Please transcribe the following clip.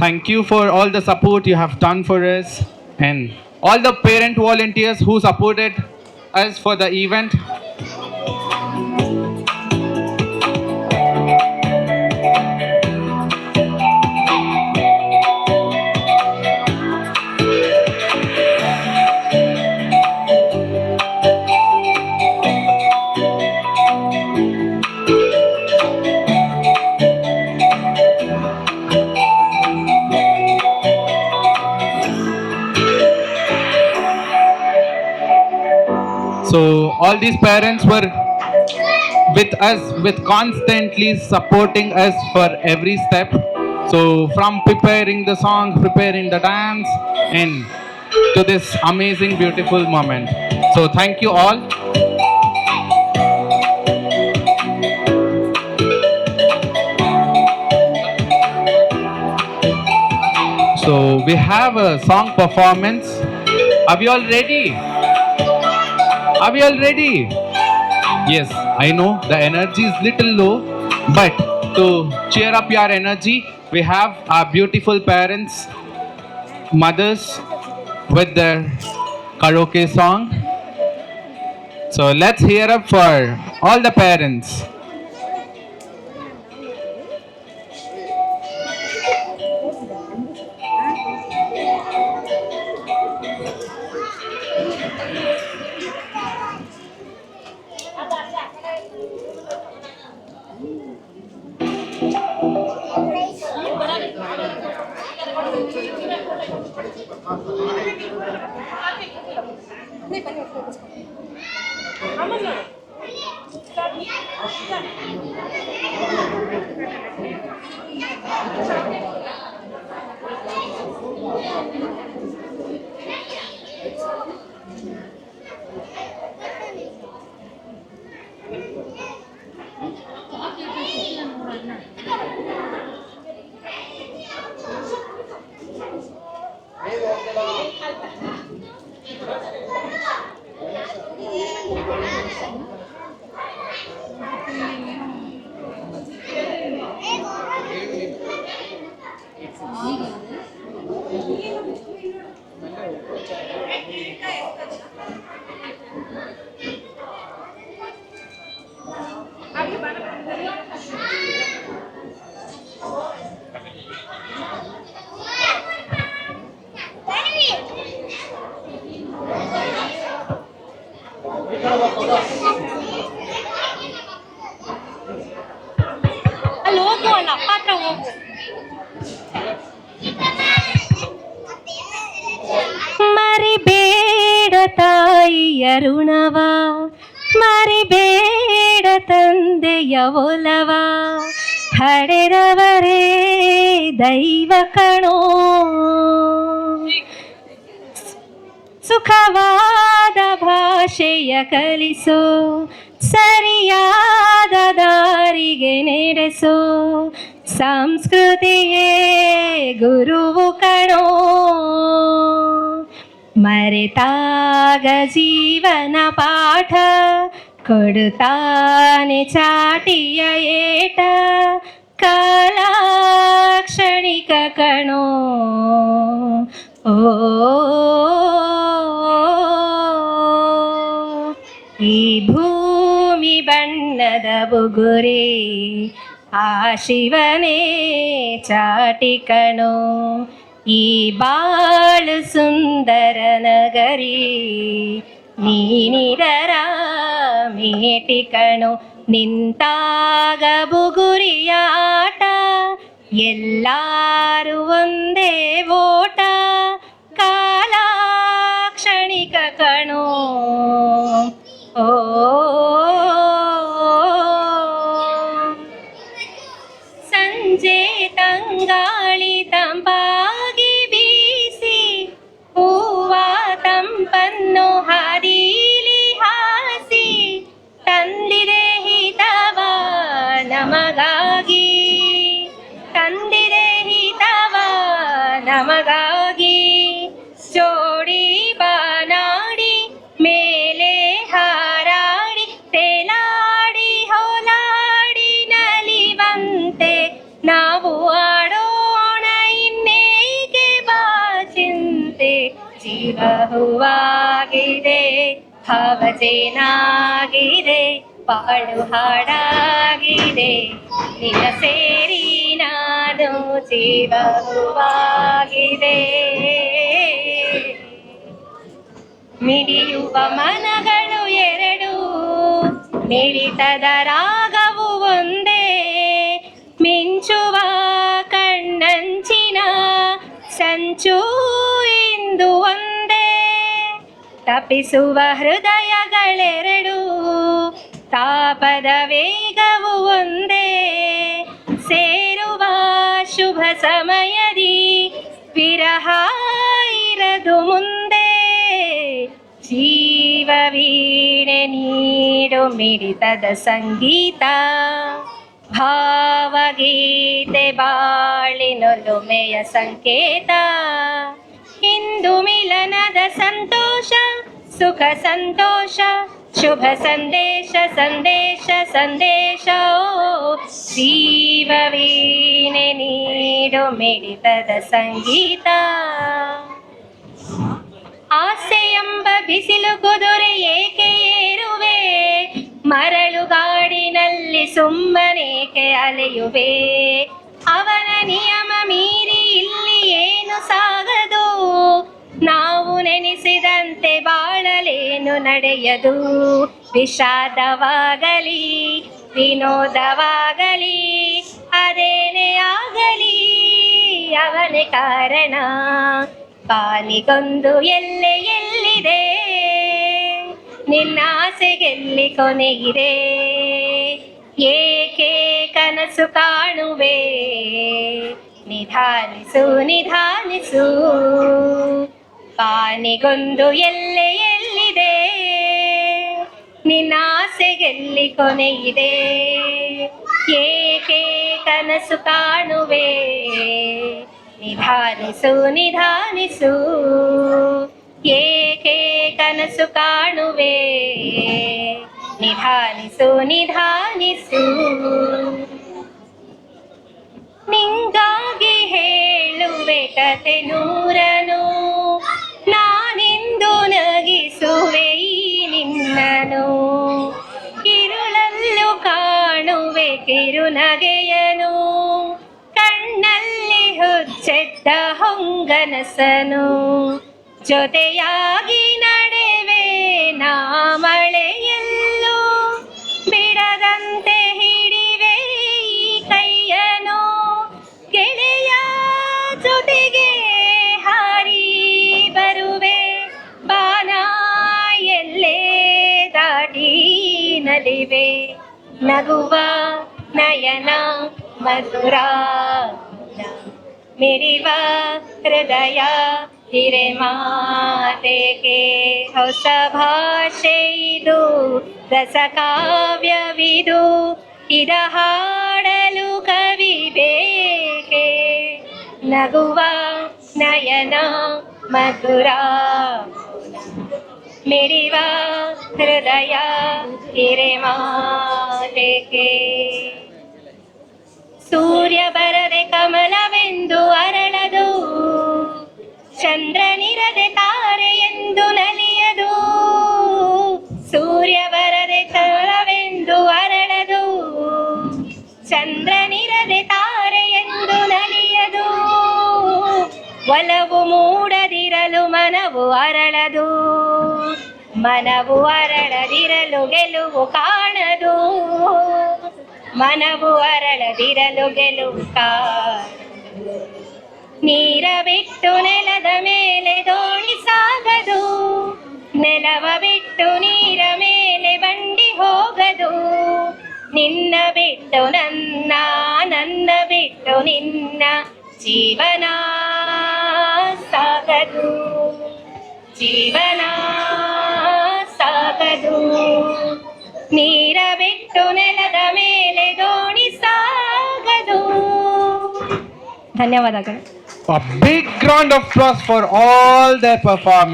Thank you for all the support you have done for us and all the parent volunteers who supported us for the event. So all these parents were with us, with constantly supporting us for every step. So from preparing the song, preparing the dance, and to this amazing, beautiful moment. So thank you all. So we have a song performance. Are we all ready? Are we all ready? Yes, I know the energy is little low, but to cheer up your energy, we have our beautiful parents, mothers with their karaoke song. So let's hear up for all the parents. ಅಲ್ಲಿ ಹೋಗು ಅಲ್ಲ ಅಪ್ಪ ಹತ್ರ ಹೋಗು. ಮರಿಬೇಡ ತಾಯಿಯ ಋಣವ, ಮರಿಬೇಡ ತಂದೆಯ ಒಲವ, ಹಡೆದವರೇ ದೈವ ಕಣೋ. ಸುಖವಾದ ಭಾಷೆಯ ಕಲಿಸೋ, ಸರಿಯಾದ ದಾರಿಗೆ ನಡೆಸೋ, ಸಂಸ್ಕೃತಿಯೇ ಗುರುವು ಕಣೋ. ಮರೆತಾಗ ಜೀವನ ಪಾಠ ಕೊಡುತ್ತಾನೆ ಚಾಟಿಯ ಏಟ, ಕಾಲಾಕ್ಷಣಿಕ ಕಣೋ. ಓ ಈ ಭೂಮಿ ಬಣ್ಣದ ಬುಗುರೆ, ಆ ಶಿವನೇ ಚಾಟಿ ಕಣೋ. ಈ ಬಾಳು ಸುಂದರ ನಗರಿ, ನೀನಿದರ ಮೇಟಿ ಕಣೋ. ನಿಂತಾಗ ಬುಗುರಿಯ ಆಟ, ಎಲ್ಲಾರು ಒಂದೇ ಓಟ, ಕಾಲಾಕ್ಷಣಿಕ ಕಣೋ. ಓ ಸಂಜೆ ತಂಗಾಳಿ ತಂಪಾಗಿ ಬೀಸಿ, ಹೂವ ತಂಪನ್ನು ಹಾದೀಲಿ ಹಾಸಿ, ತಂದಿದೆ ಹಿತವ ನಮಗಾಗಿ, ತಂದಿದೆ ಹಿತವ ನಮಗಾಗಿ. ಜೋಡಿ ಬಾನಾಡಿ ಮೇಲೆ ಹಾರಾಡಿ, ತೇಲಾಡಿ ಹೋಲಾಡಿ ನಲಿವಂತೆ ನಾವು ಆಡೋಣ ಇನ್ನೇ ಹೂವಾಗಿದೆ, ಭಾವಜೇನಾಗಿದೆ, ಬಾಳು ಹಾಡಾಗಿದೆ, ನಿನ್ನ ಸೇರಿ ನಾನು ಜೀವ ಹೂವಾಗಿದೆ. ಮಿಡಿಯುವ ಮನಗಳು ಎರಡು, ಮಿಡಿತದ ರಾಗವು ಒಂದೇ, ಮಿಂಚುವ ಕಣ್ಣಂಚಿನ ಸಂಚು ಇಂದು ಒಂದೇ, ತಪಿಸುವ ಹೃದಯಗಳೆರಡು, ತಾಪದ ವೇಗವು ಒಂದೇ, ಸೇರುವ ಶುಭ ಸಮಯದಿ ವಿರಹ ಇರದು ಮುಂದೆ, ಜೀವವೀಣೆ ನೀಡು ಮಿಡಿತದ ಸಂಗೀತ, ಭಾವಗೀತೆ ಬಾಳಿನೊಲುಮೆಯ ಸಂಕೇತ, ಇಂದು ಮಿಲನದ ಸಂತೋಷ, ಸುಖ ಸಂತೋಷ, ಶುಭ ಸಂದೇಶ ಸಂದೇಶ ಸಂದೇಶ, ಜೀವವೀಣೆ ನೀಡು ಮಿಡಿತದ ಸಂಗೀತ. ಆಸೆ ಎಂಬ ಬಿಸಿಲು ಕುದುರೆ ಏಕೆ ಏರುವೆ, ಮರಳುಗಾಡಿನಲ್ಲಿ ಸುಮ್ಮನೇಕೆ ಅಲೆಯುವೆ, ಅವನ ನಿಯಮ ಮೀರಿ ಇಲ್ಲಿ ಏನು ಸಾಗದು, ನಾವು ನೆನೆಸಿದಂತೆ ಬಾಳಲೇನು ನಡೆಯದು, ವಿಷಾದವಾಗಲಿ ವಿನೋದವಾಗಲಿ ಅದೇನೇ ಆಗಲಿ ಅವನೇ ಕಾರಣ, ಪಾಲಿಗೊಂದು ಎಲ್ಲೆ ಎಲ್ಲಿದೆ, ನಿನ್ನ ಆಸೆಗೆಲ್ಲಿ ಕೊನೆಯಿದೆ, ಏಕೆ ಕನಸು ಕಾಣುವೆ, ನಿಧಾನಿಸು ನಿಧಾನಿಸು, ಪಾನಿಗೊಂದು ಎಲ್ಲೆ ಎಲ್ಲಿದೆ, ನಿನ್ನ ಆಸೆಗೆಲ್ಲಿ ಕೊನೆಯಿದೆ, ಏಕೆ ಕನಸು ಕಾಣುವೆ, ನಿಧಾನಿಸು ನಿಧಾನಿಸು, ಏಕೆ ಕನಸು ಕಾಣುವೆ, ನಿಧಾನಿಸು ನಿಧಾನಿಸು. ನಿಂಗಾಗಿ ಹೇಳುವೆ ಕತೆ ನೂರನು, ನಾನಿಂದು ನಗಿಸುವೆ ಈ ನಿನ್ನನು, ഇരുಳಲ್ಲೂ ಕಾಣುವೆ ಕಿರುನಗೆಯನು, ಕಣ್ಣಲ್ಲಿ ಹುಚ್ಚೆದ್ದ ಹೊಂಗನಸನು, ಜೊತೆಯಾಗಿ ನಡೆವೆ ನಾ ಮಳೆಯಲ್ಲೂ, ಬಿಡದಂತೆ ಹಿಡಿವೆ ಈ ಕೈಯನು, ಗೆಳೆಯ ಜೊತೆಗೆ ಹಾರಿ ಬರುವೆ, ಬಾನ ಎಲ್ಲೇ ದಾಟಿ ನಲಿವೆ, ನಗುವ ನಯನ ಮಧುರ, ಮಿಡಿವ ಹೃದಯ ಹಿರೆಮಾತೆಗೆ, ಹೊಸ ಭಾಷೆ ಇದು ರಸಕಾವ್ಯವಿದು, ಇದ ಹಾಡಲು ಕವಿ ಬೇಕೆ, ನಗುವ ನಯನ ಮಧುರ, ಮಿಡಿವ ಹೃದಯ ಹಿರೆಮಾತೆಗೆ. ಸೂರ್ಯ ಬರದೆ ಕಮಲವೆಂದು ಅರಳದು, ಚಂದ್ರನಿರದೆ ತಾರೆ ಎಂದು ನಲಿಯದು, ಸೂರ್ಯ ಬರದೆ ಕಮಲವೆಂದು ಅರಳದು, ಚಂದ್ರನಿರದೆ ತಾರೆ ಎಂದು ನಲಿಯದು, ಒಲವು ಮೂಡದಿರಲು ಮನವು ಅರಳದು, ಮನವು ಅರಳದಿರಲು ಗೆಲುವು ಕಾಣದು, ಮನವು ಅರಳದಿರಲು ಗೆಲುವು ಕಾಣದು, ನೀರ ಬಿಟ್ಟು ನೆಲದ ಮೇಲೆ ದೋಣಿ ಸಾಗದು, ನೆಲವ ಬಿಟ್ಟು ನೀರ ಮೇಲೆ ಬಂಡಿ ಹೋಗದು, ನಿನ್ನ ಬಿಟ್ಟು ನನ್ನ, ನನ್ನ ಬಿಟ್ಟು ನಿನ್ನ ಜೀವನ ಸಾಗದು, ಜೀವನ ಸಾಗದು, ನೀರ ಬಿಟ್ಟು ನೆಲದ ಮೇಲೆ ದೋಣಿ ಸಾಗದು. ಧನ್ಯವಾದಗಳು. A big round of applause for all their performance.